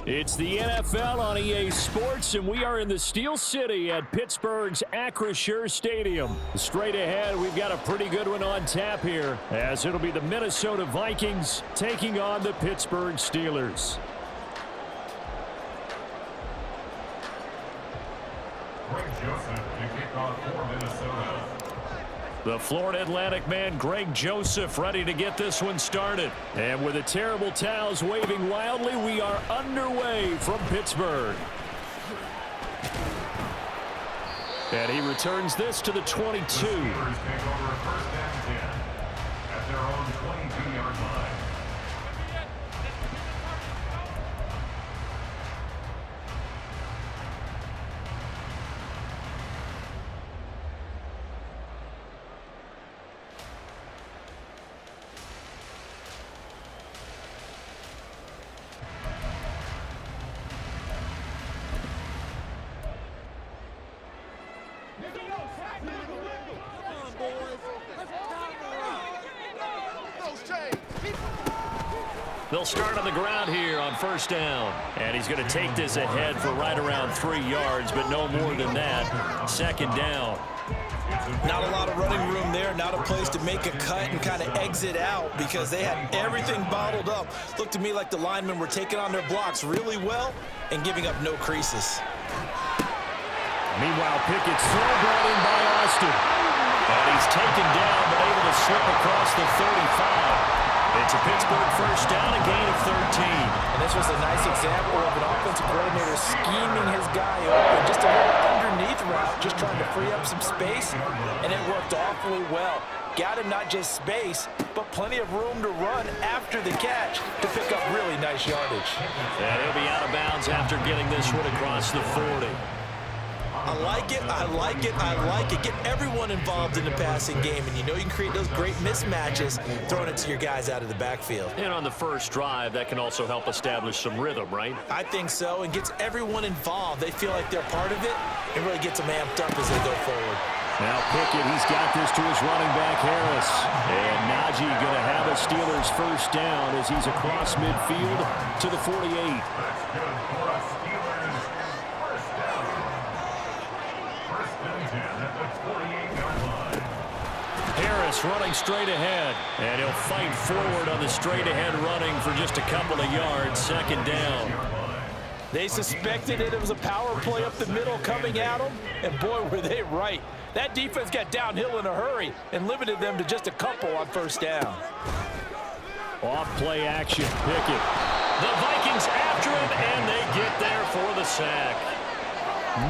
It's the NFL on EA Sports, and we are in the Steel City at Pittsburgh's Acrisure Stadium. Straight ahead, we've got a pretty good one on tap here, as it'll be the Minnesota Vikings taking on the Pittsburgh Steelers. Greg Joseph to kick off for Minnesota. The Florida Atlantic man, Greg Joseph, ready to get this one started. And with the terrible towels waving wildly, we are underway from Pittsburgh. And he returns this to the 22. The Steelers take over first and 10 at their own 22-yard line. They'll start on the ground here on first down. And he's going to take this ahead for right around 3 yards, but no more than that. Second down. Not a lot of running room there, not a place to make a cut and kind of exit out because they had everything bottled up. Looked to me like the linemen were taking on their blocks really well and giving up no creases. Meanwhile, Pickett's throw brought in by Austin. And he's taken down, but able to slip across the 35. It's a Pittsburgh first down, a gain of 13. And this was a nice example of an offensive coordinator scheming his guy open, just a little underneath route, just trying to free up some space, and it worked awfully well. Got him not just space, but plenty of room to run after the catch to pick up really nice yardage. And he'll be out of bounds after getting this one across the 40. I like it, I like it, I like it. Get everyone involved in the passing game, and you know you can create those great mismatches throwing it to your guys out of the backfield. And on the first drive, that can also help establish some rhythm, right? I think so, and gets everyone involved. They feel like they're part of it, and really gets them amped up as they go forward. Now Pickett, he's got this to his running back, Harris. And Najee going to have a Steelers first down as he's across midfield to the 48. That's good for a Steelers first down. First and 10 at the 48-yard line. Harris running straight ahead. And he'll fight forward on the straight ahead running for just a couple of yards. Second down. They suspected it was a power play up the middle coming at them, and boy, were they right. That defense got downhill in a hurry and limited them to just a couple on first down. Off play action, Pickett. The Vikings after him, and they get there for the sack.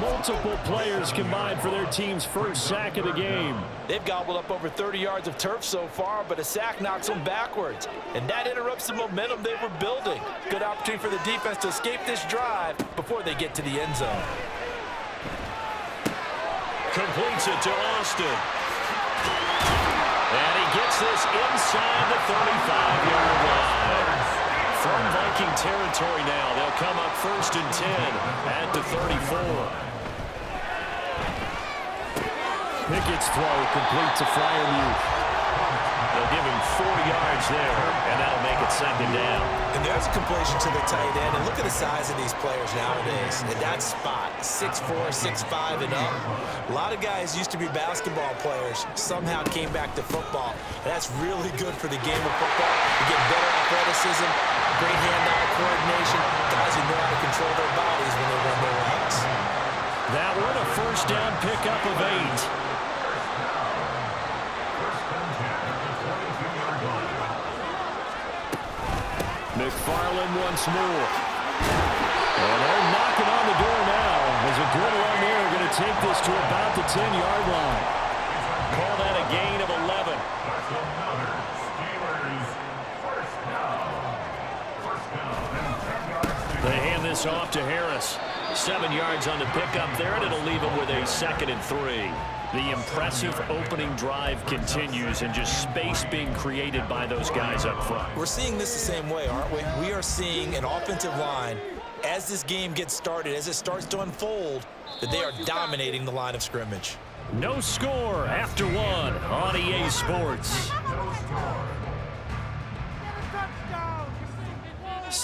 Multiple players combined for their team's first sack of the game. They've gobbled up over 30 yards of turf so far, but a sack knocks them backwards, and that interrupts the momentum they were building. Good opportunity for the defense to escape this drive before they get to the end zone. Completes it to Austin. And he gets this inside the 35-yard line. From Viking territory now, they'll come up first and 10 at the 34. Pickett's throw complete to Freiermuth. They'll give him 40 yards there, and that'll make it second down. And there's a completion to the tight end, and look at the size of these players nowadays. In that spot, 6'4", 6'5", and up. A lot of guys used to be basketball players, somehow came back to football. And that's really good for the game of football. You get better athleticism, great hand-eye coordination, guys who know how to control their bodies when they run their routes. That one, a first down pickup of 8. McFarland once more. And they're knocking on the door now. There's a good run there. Going to take this to about the 10-yard line. Call that a gain of 11. They hand this off to Harris. 7 yards on the pickup there, and it'll leave him with a 2nd and 3. The impressive opening drive continues, and just space being created by those guys up front. We're seeing this the same way, aren't we? We are seeing an offensive line, as this game gets started, as it starts to unfold, that they are dominating the line of scrimmage. No score after one on EA Sports.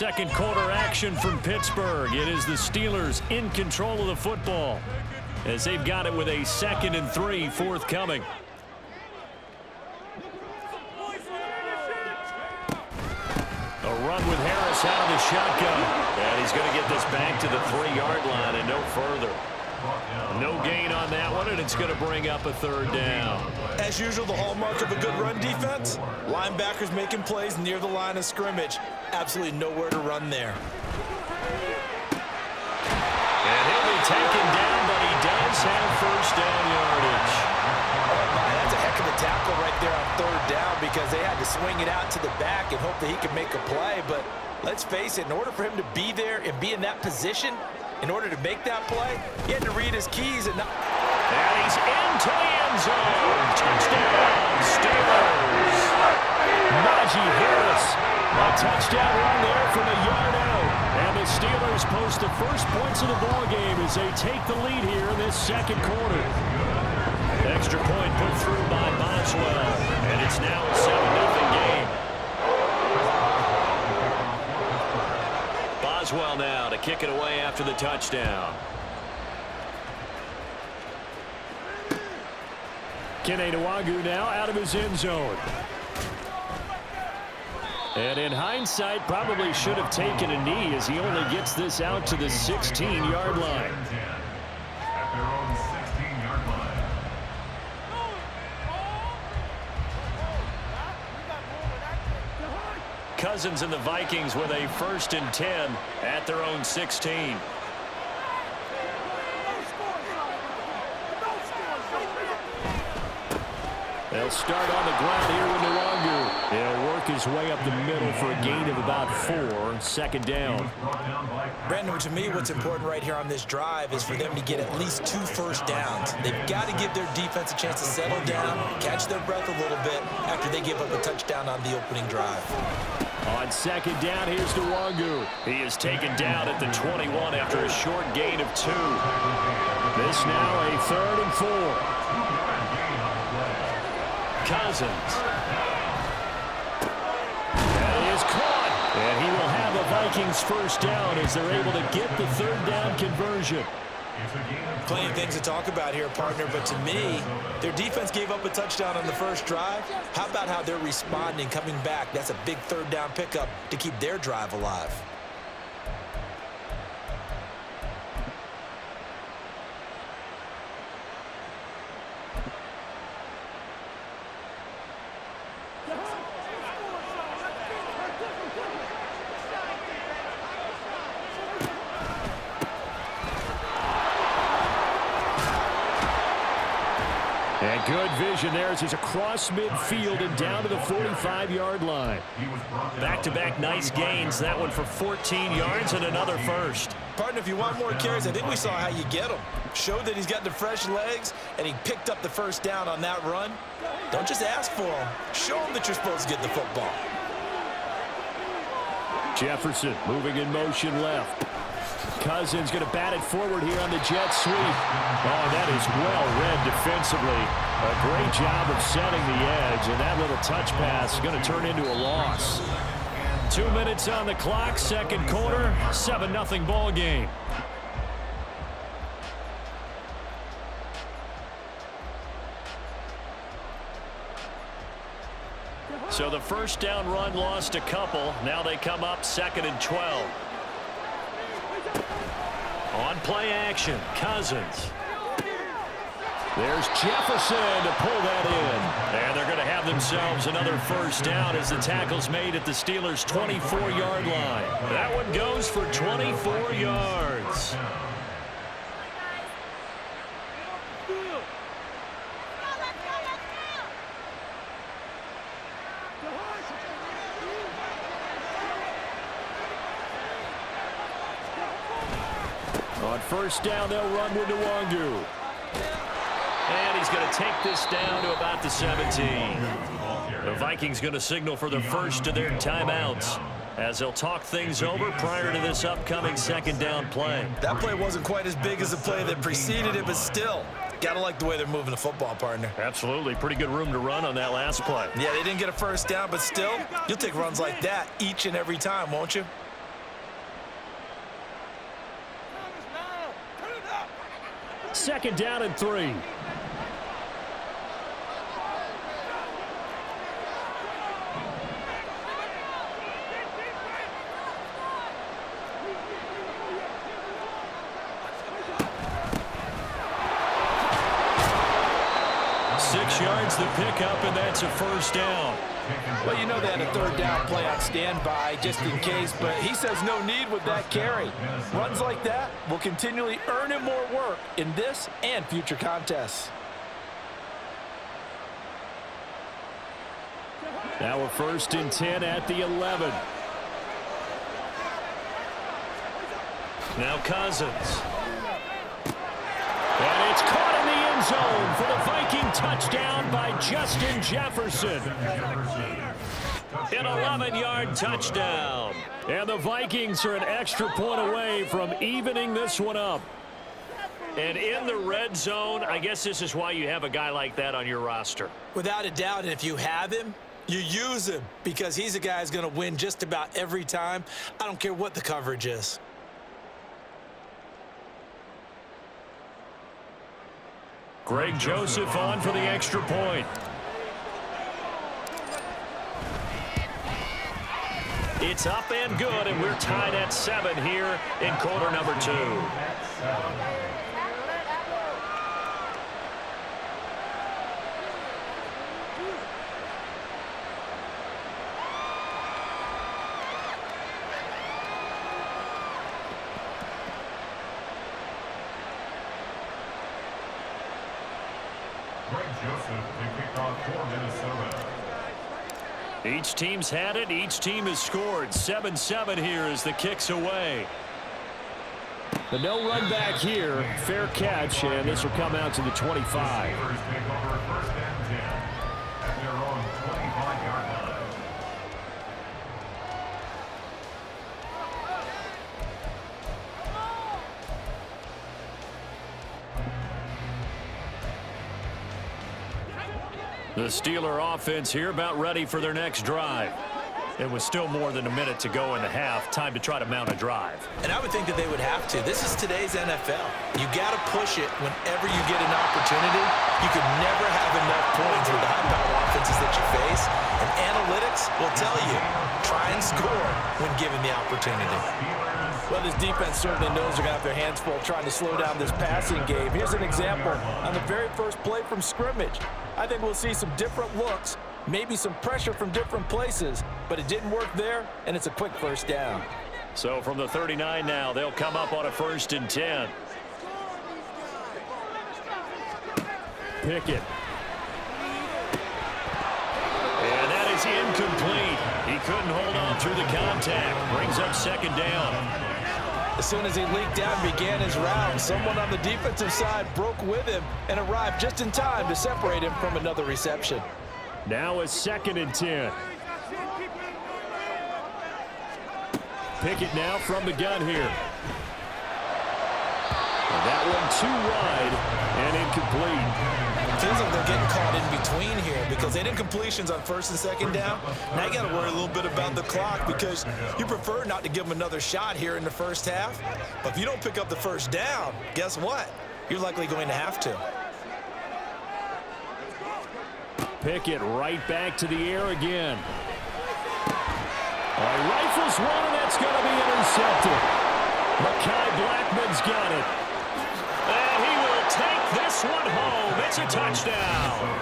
second quarter action from Pittsburgh. It is the Steelers in control of the football as they've got it with a 2nd and 3 forthcoming. A run with Harris out of the shotgun. And he's going to get this back to the 3-yard line and no further. No gain on that one, and it's going to bring up a 3rd down. As usual, the hallmark of a good run defense, linebackers making plays near the line of scrimmage. Absolutely nowhere to run there. And he'll be taken down, but he does have 1st down yardage. Oh my, that's a heck of a tackle right there on 3rd down because they had to swing it out to the back and hope that he could make a play. But let's face it, in order for him to be there and be in that position, in order to make that play, he had to read his keys. And he's into the end zone. Touchdown, Steelers. Najee Harris. A touchdown run there from a yard out. And the Steelers post the first points of the ballgame as they take the lead here in this 2nd quarter. Extra point put through by Boswell. And it's now a 7-0 game. Boswell now to kick it away after the touchdown. Kene Nwagu now out of his end zone. And in hindsight, probably should have taken a knee as he only gets this out to the 16-yard line. At their own 16-yard line. Cousins and the Vikings with a 1st and 10 at their own 16. They'll start on the ground here with Nwagu. He'll work his way up the middle for a gain of about 4. 2nd down. Brandon, to me, what's important right here on this drive is for them to get at least 2 first downs. They've got to give their defense a chance to settle down, catch their breath a little bit after they give up a touchdown on the opening drive. On 2nd down, here's Nwagu. He is taken down at the 21 after a short gain of 2. This now a 3rd and 4. Cousins. And he is caught. And he will have the Vikings 1st down as they're able to get the 3rd down conversion. Plenty of things to talk about here, partner, but to me, their defense gave up a touchdown on the first drive. How about how they're responding, coming back? That's a big 3rd down pickup to keep their drive alive. And good vision there as he's across midfield and down to the 45-yard line. Back-to-back nice gains. That one for 14 yards and another 1st. Partner, if you want more carries, I think we saw how you get them. Showed that he's got the fresh legs, and he picked up the 1st down on that run. Don't just ask for them. Show them that you're supposed to get the football. Jefferson moving in motion left. Cousins going to bat it forward here on the jet sweep. Oh, that is well read defensively. A great job of setting the edge, and that little touch pass is going to turn into a loss. 2 minutes on the clock, 2nd quarter, 7-0 ball game. So the 1st down run lost a couple. Now they come up 2nd and 12. On play action, Cousins. There's Jefferson to pull that in. And they're going to have themselves another 1st down as the tackle's made at the Steelers' 24-yard line. That one goes for 24 yards. On 1st down, they'll run with Nwagu. And he's going to take this down to about the 17. The Vikings going to signal for the first of their timeouts as they'll talk things over prior to this upcoming 2nd down play. That play wasn't quite as big as the play that preceded it, but still, got to like the way they're moving the football, partner. Absolutely. Pretty good room to run on that last play. Yeah, they didn't get a 1st down, but still, you'll take runs like that each and every time, won't you? second down and 3. The pickup, and that's a first down. Well, you know they had a third down play on standby just in case, but he says no need with that carry. Runs like that will continually earn him more work in this and future contests. Now we're first and 10 at the 11. Now Cousins. And it's caught in the end zone for the Viking touchdown by Justin Jefferson. An 11-yard touchdown. And the Vikings are an extra point away from evening this one up. And in the red zone, I guess this is why you have a guy like that on your roster. Without a doubt, and if you have him, you use him because he's a guy who's going to win just about every time. I don't care what the coverage is. Greg Joseph on for the extra point. It's up and good, and we're tied at 7 here in quarter number 2. Each team's had it. Each team has scored. 7-7 here as the kick's away. The no run back here. Fair catch, and this will come out to the 25. The Steeler offense here about ready for their next drive. It was still more than a minute to go in the half. Time to try to mount a drive. And I would think that they would have to. This is today's NFL. You got to push it whenever you get an opportunity. You could never have enough points with the high-powered offenses that you face. And analytics will tell you, try and score when given the opportunity. Well, this defense certainly knows they're going to have their hands full trying to slow down this passing game. Here's an example on the very first play from scrimmage. I think we'll see some different looks, maybe some pressure from different places, but it didn't work there, and it's a quick first down. So from the 39 now, they'll come up on a 1st and 10. Pickett. And that is incomplete. He couldn't hold on through the contact. Brings up 2nd down. As soon as he leaked down and began his round, someone on the defensive side broke with him and arrived just in time to separate him from another reception. Now a 2nd and 10. Pickett now from the gun here. And that one too wide and incomplete. Feels like they're getting caught in between here because they didn't completions on 1st and 2nd down. Now you got to worry a little bit about the clock because you prefer not to give them another shot here in the first half. But if you don't pick up the first down, guess what? You're likely going to have to. Pickett right back to the air again. Rifles one, and that's going to be intercepted. Mekhi Blackman's got it. And he will take this one home. It's a touchdown.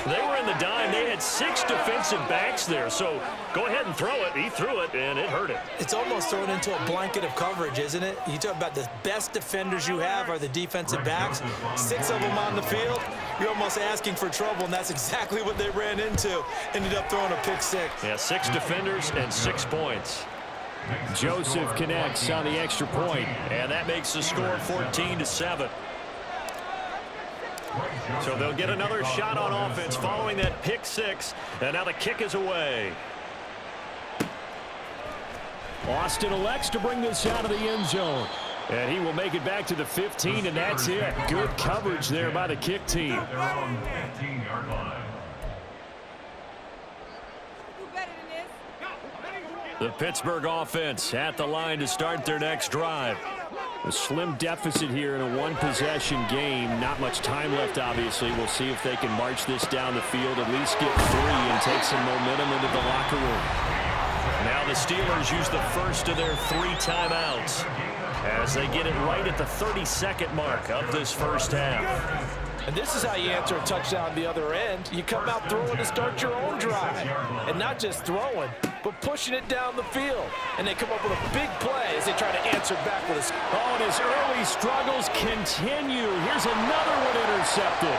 They were in the dime. They had 6 defensive backs there. So go ahead and throw it. He threw it, and it hurt it. It's almost thrown into a blanket of coverage, isn't it? You talk about the best defenders you have are the defensive backs. 6 of them on the field. You're almost asking for trouble, and that's exactly what they ran into. Ended up throwing a pick 6. Yeah, 6 defenders and 6 points. Joseph connects on the extra point, and that makes the score 14-7. So they'll get another shot on offense following that pick 6, and now the kick is away. Austin elects to bring this out of the end zone, and he will make it back to the 15, and that's it. Good coverage there by the kick team. The Pittsburgh offense at the line to start their next drive. A slim deficit here in a one-possession game. Not much time left, obviously. We'll see if they can march this down the field, at least get 3 and take some momentum into the locker room. Now the Steelers use the first of their 3 timeouts as they get it right at the 32nd mark of this first half. And this is how you answer a touchdown the other end. You come out throwing to start your own drive. And not just throwing, but pushing it down the field. And they come up with a big play as they try to answer back with a... Oh, and his early struggles continue. Here's another one intercepted.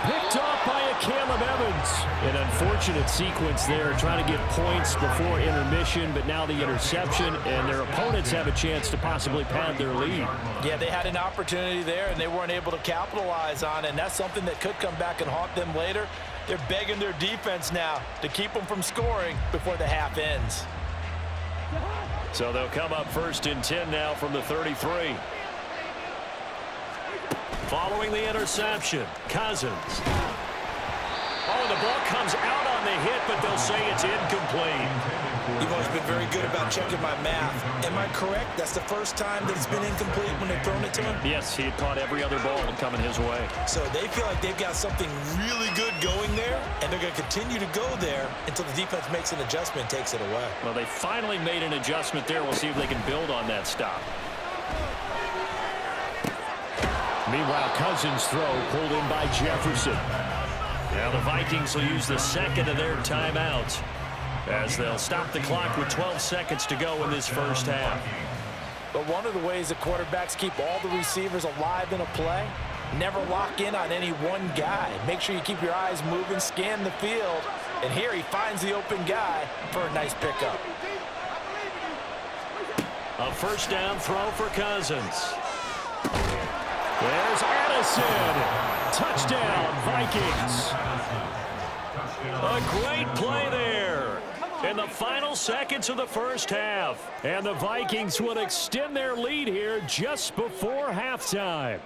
Picked off by a Caleb Evans. An unfortunate sequence there, trying to get points before intermission, but now the interception, and their opponents have a chance to possibly pad their lead. Yeah, they had an opportunity there, and they weren't able to capitalize on it, and that's something that could come back and haunt them later. They're begging their defense now to keep them from scoring before the half ends. So they'll come up 1st and 10 now from the 33. Following the interception, Cousins. Oh, the ball comes out on the hit, but they'll say it's incomplete. You've always been very good about checking my math. Am I correct? That's the first time that it's been incomplete when they've thrown it to him? Yes, he had caught every other ball coming his way. So they feel like they've got something really good going there, and they're going to continue to go there until the defense makes an adjustment and takes it away. Well, they finally made an adjustment there. We'll see if they can build on that stop. Meanwhile, Cousins' throw pulled in by Jefferson. Now the Vikings will use the second of their timeouts as they'll stop the clock with 12 seconds to go in this first half. But one of the ways that quarterbacks keep all the receivers alive in a play, never lock in on any one guy. Make sure you keep your eyes moving, scan the field, and here he finds the open guy for a nice pickup. A first down throw for Cousins. There's Addison. Touchdown, Vikings. A great play there in the final seconds of the first half. And the Vikings would extend their lead here just before halftime.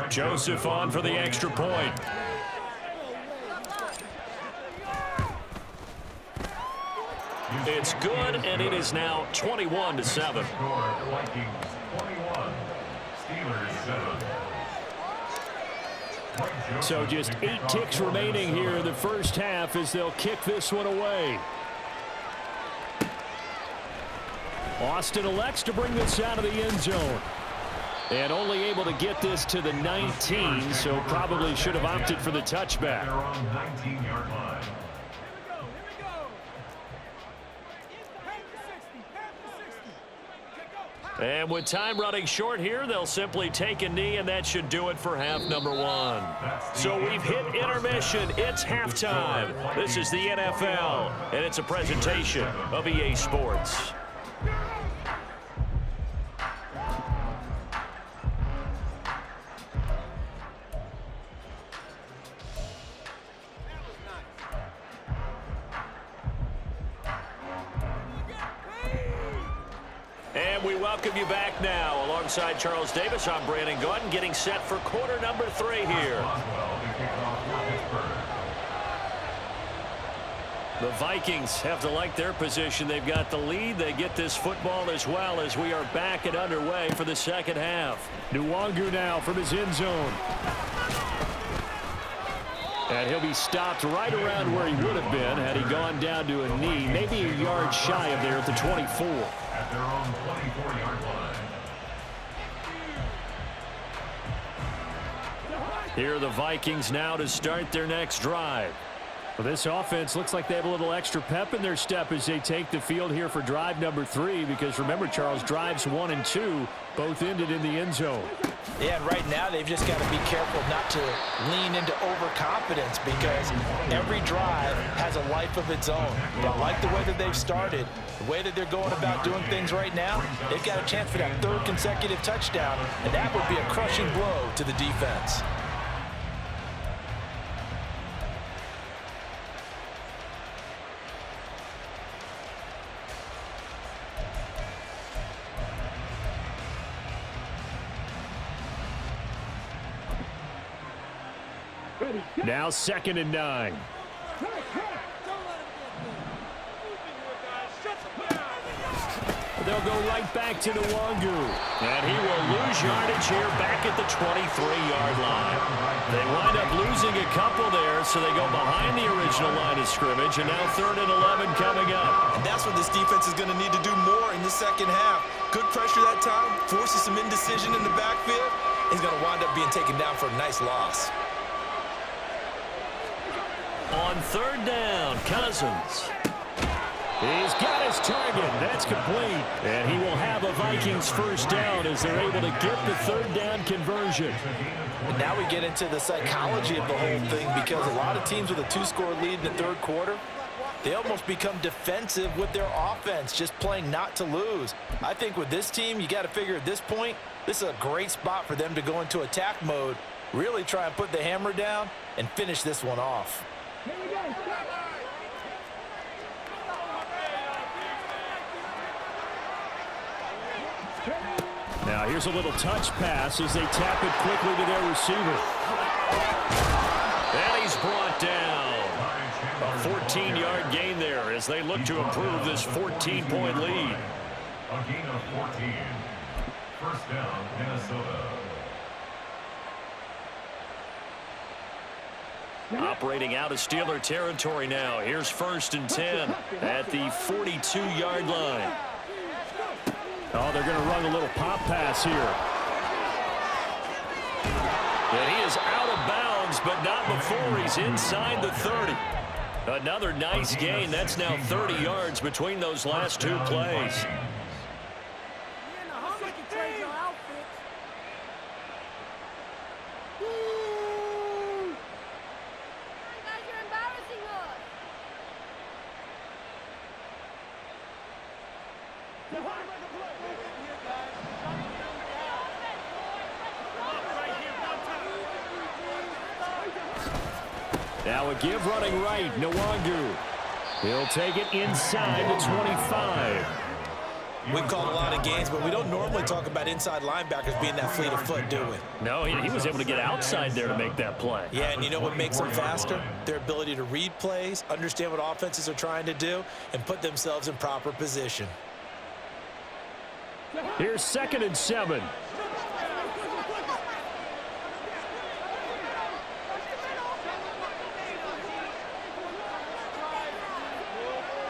Joseph on for the extra point. It's good, and it is now 21-7. Vikings 21, Steelers 7. So just 8 ticks remaining here in the first half as they'll kick this one away. Austin elects to bring this out of the end zone. And only able to get this to the 19, so probably should have opted for the touchback. They're on 19-yard line. And with time running short here, they'll simply take a knee, and that should do it for half number 1. So we've hit intermission. It's halftime. This is the NFL, and it's a presentation of EA Sports. And we welcome you back now. Alongside Charles Davis, I'm Brandon Gordon, getting set for quarter number 3 here. The Vikings have to like their position. They've got the lead. They get this football as well as we are back and underway for the second half. Nwangu now from his end zone. And he'll be stopped right around where he would have been had he gone down to a knee, maybe a yard shy of there at the 24. At their own 24-yard line. Here are the Vikings now to start their next drive. Well, this offense looks like they have a little extra pep in their step as they take the field here for drive number 3, because remember, Charles, drives 1 and 2 both ended in the end zone. Yeah, and right now they've just got to be careful not to lean into overconfidence, because every drive has a life of its own. But I like the way that they've started, the way that they're going about doing things right now. They've got a chance for that 3rd consecutive touchdown, and that would be a crushing blow to the defense. Now 2nd and 9. they'll go right back to Nwangu. And he will lose yardage here back at the 23-yard line. They wind up losing a couple there, so they go behind the original line of scrimmage, and now 3rd and 11 coming up. And that's what this defense is going to need to do more in the second half. Good pressure that time, forces some indecision in the backfield. He's going to wind up being taken down for a nice loss. On 3rd down, Cousins. He's got his target. That's complete. And he will have a Vikings first down as they're able to get the 3rd down conversion. And now we get into the psychology of the whole thing, because a lot of teams with a 2-score lead in the 3rd quarter, they almost become defensive with their offense, just playing not to lose. I think with this team, you got to figure at this point, this is a great spot for them to go into attack mode, really try and put the hammer down and finish this one off. Now here's a little touch pass as they tap it quickly to their receiver. And he's brought down. A 14-yard gain there as they look to improve this 14-point lead. A gain of 14. First down, Minnesota. Operating out of Steeler territory now. Here's 1st and 10 at the 42-yard line. Oh, they're going to run a little pop pass here. And he is out of bounds, but not before he's inside the 30. Another nice gain. That's now 30 yards between those last 2 plays. Now a give running right, Nwangu. He'll take it inside the 25. We've called a lot of games, but we don't normally talk about inside linebackers being that fleet of foot, do we? No, he was able to get outside there to make that play. Yeah, and you know what makes them faster? Their ability to read plays, understand what offenses are trying to do, and put themselves in proper position. Here's 2nd and 7.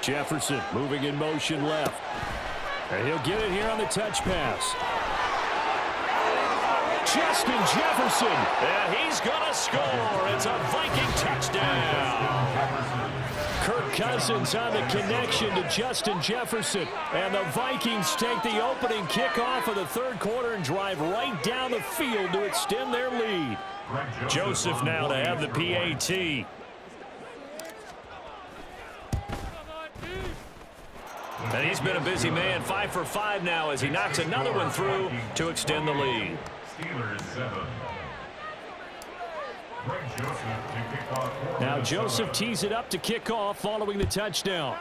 Jefferson moving in motion left. And he'll get it here on the touch pass. Justin Jefferson. And he's going to score. It's a Viking touchdown. Kirk Cousins on the connection to Justin Jefferson. And the Vikings take the opening kickoff of the 3rd quarter and drive right down the field to extend their lead. Joseph now to have the PAT. And he's been a busy man, 5 for 5 now as he knocks another one through to extend the lead. Steelers 7. Now Joseph tees it up to kick off following the touchdown.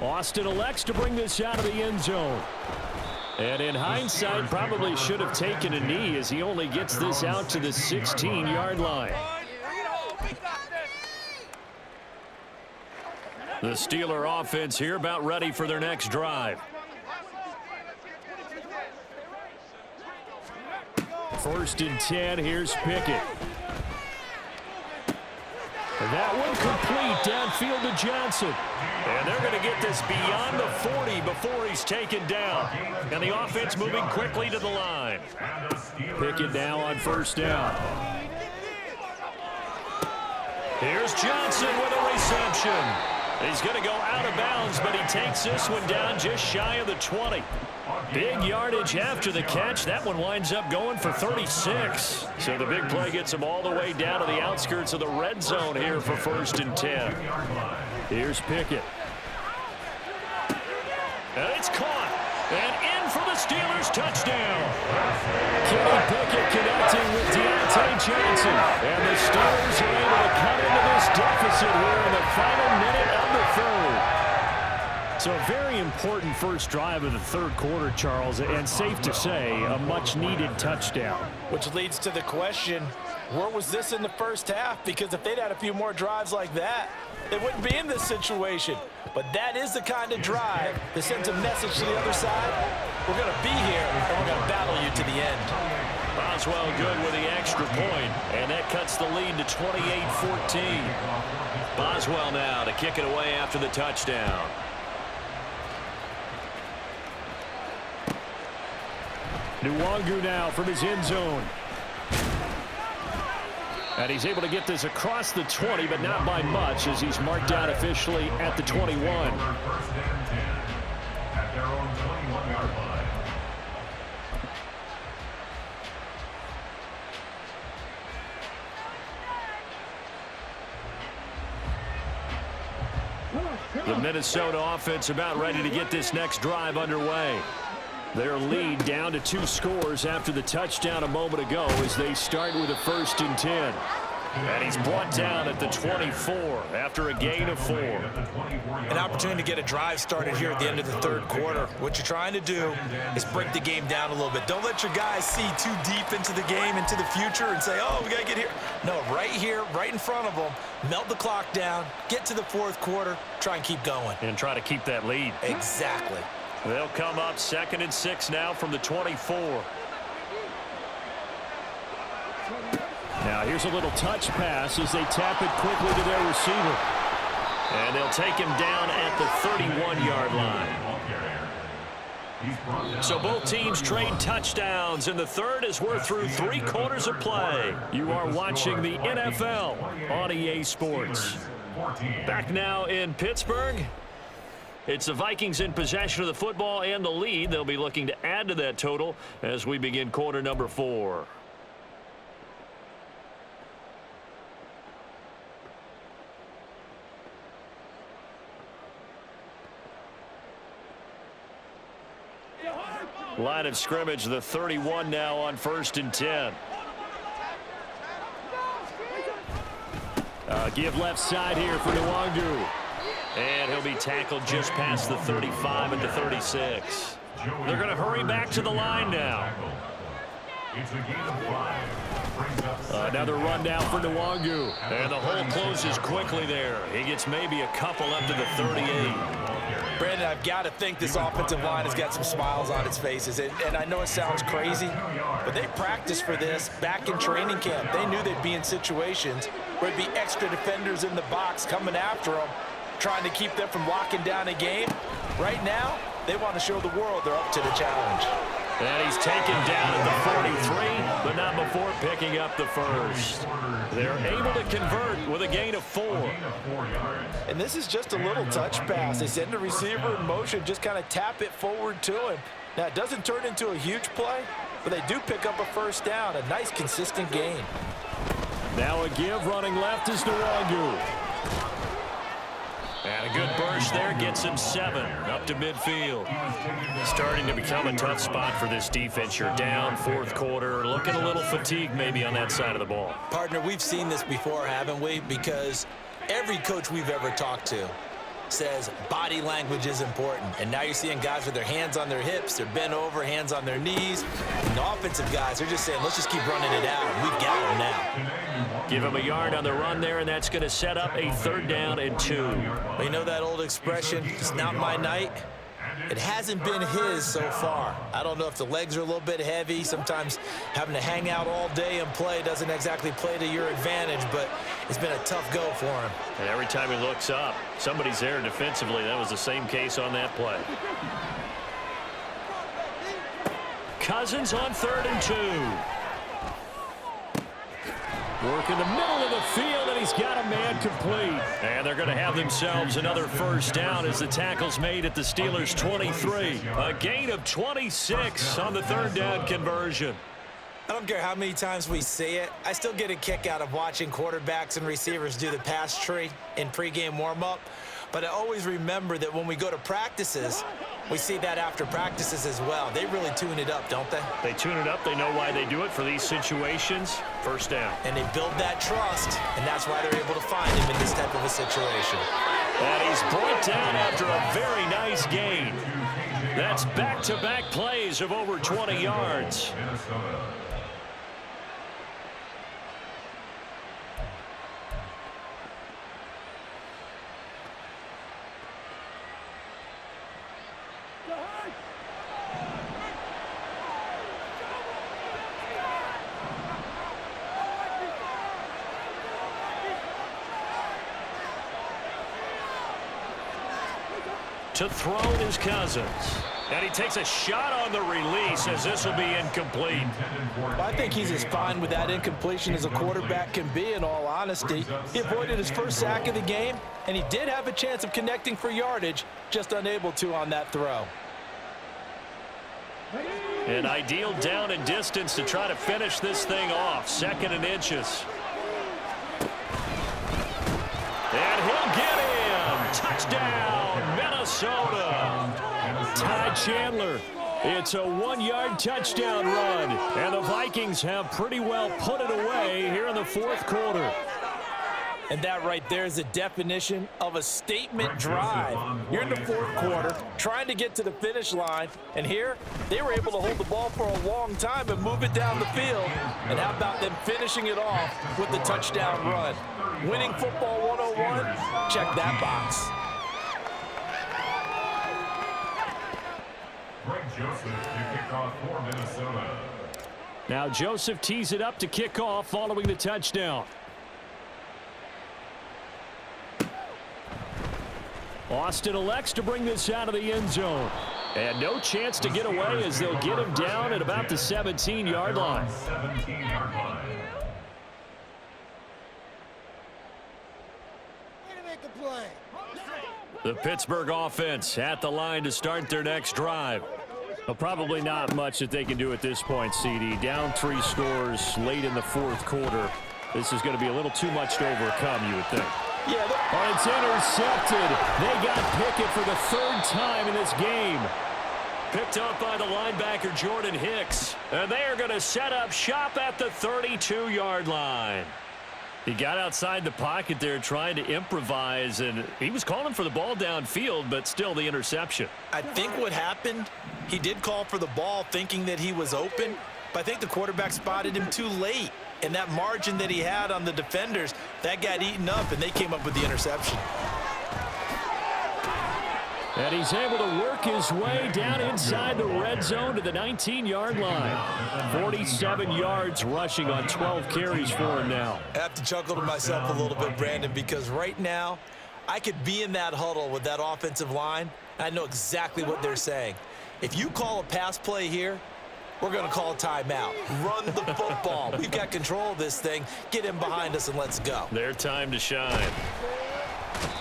Austin elects to bring this out of the end zone. And in hindsight, probably should have taken a knee as he only gets this out to the 16-yard line. The Steeler offense here about ready for their next drive. 1st and 10, here's Pickett. And that one complete downfield to Johnson. And they're going to get this beyond the 40 before he's taken down. And the offense moving quickly to the line. Pickett now on 1st down. Here's Johnson with a reception. He's going to go out of bounds, but he takes this one down just shy of the 20. Big yardage after the catch. That one winds up going for 36. So the big play gets him all the way down to the outskirts of the red zone here for 1st and 10. Here's Pickett. And it's caught. And in for the Steelers touchdown. Kenny Pickett connecting with Deontay Johnson. And the Steelers are able to cut into this deficit here in the final minute of the 3rd. So a very important first drive of the 3rd quarter, Charles, and safe to say, a much-needed touchdown. Which leads to the question, Where was this in the first half? Because if they'd had a few more drives like that, they wouldn't be in this situation. But that is the kind of drive that sends a message to the other side. We're going to be here, and we're going to battle you to the end. Boswell good with the extra point, and that cuts the lead to 28-14. Boswell now to kick it away after the touchdown. Nwangu now from his end zone. And he's able to get this across the 20, but not by much, as he's marked down officially at the 21. First and 10 at their own 21-yard line. The Minnesota offense about ready to get this next drive underway. Their lead down to 2 scores after the touchdown a moment ago as they start with a 1st and 10. And he's brought down at the 24 after a gain of 4. An opportunity to get a drive started here at the end of the third quarter. What you're trying to do is break the game down a little bit. Don't let your guys see too deep into the game, into the future, and say, oh, we got to get here. No, right here, right in front of them, melt the clock down, get to the fourth quarter, try and keep going. And try to keep that lead. Exactly. They'll come up 2nd and 6 now from the 24. Now here's a little touch pass as they tap it quickly to their receiver. And they'll take him down at the 31-yard line. So both teams trade touchdowns in the third as we're through 3 quarters of play. You are watching the NFL on EA Sports. Back now in Pittsburgh. It's the Vikings in possession of the football and the lead. They'll be looking to add to that total as we begin quarter number 4. Line of scrimmage, the 31 now on 1st and 10. Give left side here for Nwangu. And he'll be tackled just past the 35 at the 36. They're going to hurry back to the line now. Another run down for Nwangu. And the hole closes quickly there. He gets maybe a couple up to the 38. Brandon, I've got to think this offensive line has got some smiles on its faces. And I know it sounds crazy, but they practiced for this back in training camp. They knew they'd be in situations where there'd be extra defenders in the box coming after them, trying to keep them from locking down a game. Right now, they want to show the world they're up to the challenge. And he's taken down at the 43, but not before picking up the first. They're able to convert with a gain of 4. And this is just a little touch pass. They send the receiver in motion, just kind of tap it forward to him. Now, it doesn't turn into a huge play, but they do pick up a first down, a nice, consistent gain. Now a give, running left is Nwangu. And a good burst there gets him 7 up to midfield. Starting to become a tough spot for this defense. You're down 4th quarter, looking a little fatigued maybe on that side of the ball. Partner, we've seen this before, haven't we? Because every coach we've ever talked to says body language is important. And now you're seeing guys with their hands on their hips, they're bent over, hands on their knees. And the offensive guys are just saying, let's just keep running it out. We've got them now. Give him a yard on the run there, and that's going to set up a 3rd down and 2. Well, you know that old expression, it's not my night? It hasn't been his so far. I don't know if the legs are a little bit heavy. Sometimes having to hang out all day and play doesn't exactly play to your advantage, but it's been a tough go for him. And every time he looks up, somebody's there defensively. That was the same case on that play. Cousins on 3rd and 2. Work in the middle of the field, and he's got a man complete. And they're going to have themselves another first down as the tackle's made at the Steelers' 23. A gain of 26 on the 3rd down conversion. I don't care how many times we see it. I still get a kick out of watching quarterbacks and receivers do the pass tree in pregame warm-up. But I always remember that when we go to practices, we see that after practices as well. They really tune it up, don't they? They tune it up. They know why they do it for these situations. First down. And they build that trust, and that's why they're able to find him in this type of a situation. And he's brought down after a very nice gain. That's back-to-back plays of over 20 yards. To throw is Cousins. And he takes a shot on the release as this will be incomplete. Well, I think he's as fine with that incompletion as a quarterback can be, in all honesty. He avoided his first sack of the game, and he did have a chance of connecting for yardage, just unable to on that throw. An ideal down and distance to try to finish this thing off. 2nd and inches. And he'll get him. Touchdown, Minnesota. Ty Chandler. It's a 1-yard touchdown run. And the Vikings have pretty well put it away here in the 4th quarter. And that right there is the definition of a statement drive. You're in the 4th quarter, trying to get to the finish line, and here they were able to hold the ball for a long time and move it down the field. And how about them finishing it off with the touchdown run? Winning football 101, check that box. Greg Joseph to kick off for Minnesota. Now Joseph tees it up to kick off following the touchdown. Austin elects to bring this out of the end zone. And no chance to get away as they'll get him down at about the 17-yard line. 17-yard line. The Pittsburgh offense at the line to start their next drive. Well, probably not much that they can do at this point, CD. Down 3 scores late in the 4th quarter. This is going to be a little too much to overcome, you would think. Yeah, Oh, it's intercepted. They got Pickett for the 3rd time in this game. Picked up by the linebacker, Jordan Hicks. And they are going to set up shop at the 32-yard line. He got outside the pocket there trying to improvise, and he was calling for the ball downfield, but still the interception. I think what happened, he did call for the ball thinking that he was open, but I think the quarterback spotted him too late. And that margin that he had on the defenders, that got eaten up, and they came up with the interception. And he's able to work his way down inside the red zone to the 19-yard line. 47 yards rushing on 12 carries for him now. I have to chuckle to myself a little bit, Brandon, because right now I could be in that huddle with that offensive line. I know exactly what they're saying. If you call a pass play here, we're going to call a timeout. Run the football. We've got control of this thing. Get him behind us and let's go. Their time to shine.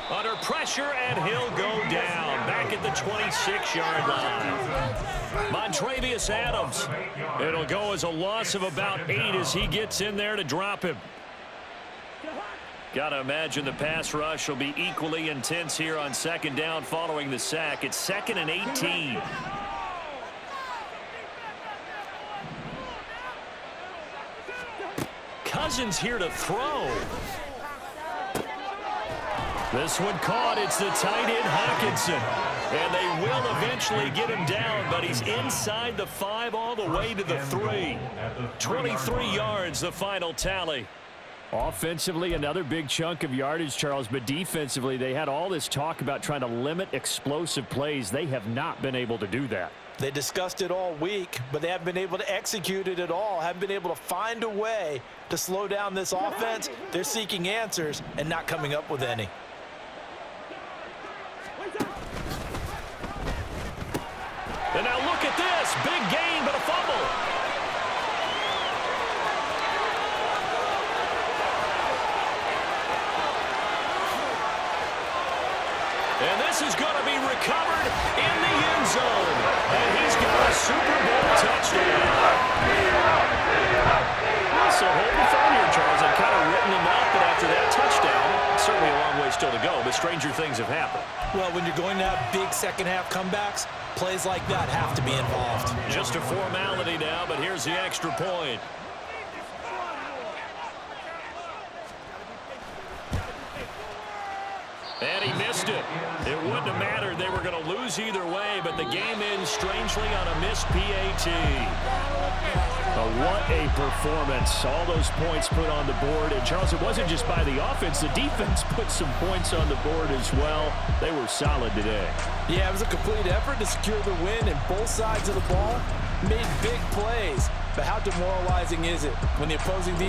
Under pressure, and he'll go down. Back at the 26-yard line. Montravius Adams. It'll go as a loss of about 8 as he gets in there to drop him. Got to imagine the pass rush will be equally intense here on 2nd down following the sack. It's 2nd and 18. Cousins here to throw. This one caught. It's the tight end, Hockenson. And they will eventually get him down, but he's inside the 5 all the way to the 3. 23 yards, the final tally. Offensively, another big chunk of yardage, Charles, but defensively, they had all this talk about trying to limit explosive plays. They have not been able to do that. They discussed it all week, but they haven't been able to execute it at all. Haven't been able to find a way to slow down this offense. They're seeking answers and not coming up with any. And now look at this. Big gain, but a fumble. And this is going to be recovered in the end zone. And he's got a Super Bowl touchdown. So holding fine here, Charles. I've kind of written him out, but after that touchdown, certainly a long way still to go, but stranger things have happened. Well, when you're going to have big second-half comebacks, plays like that have to be involved. Just a formality now, but here's the extra point. And he missed it. It wouldn't have mattered. They were going to lose either way, but the game ends strangely on a missed PAT. What a performance. All those points put on the board. And, Charles, it wasn't just by the offense. The defense put some points on the board as well. They were solid today. Yeah, it was a complete effort to secure the win, and both sides of the ball made big plays. But how demoralizing is it when the opposing defense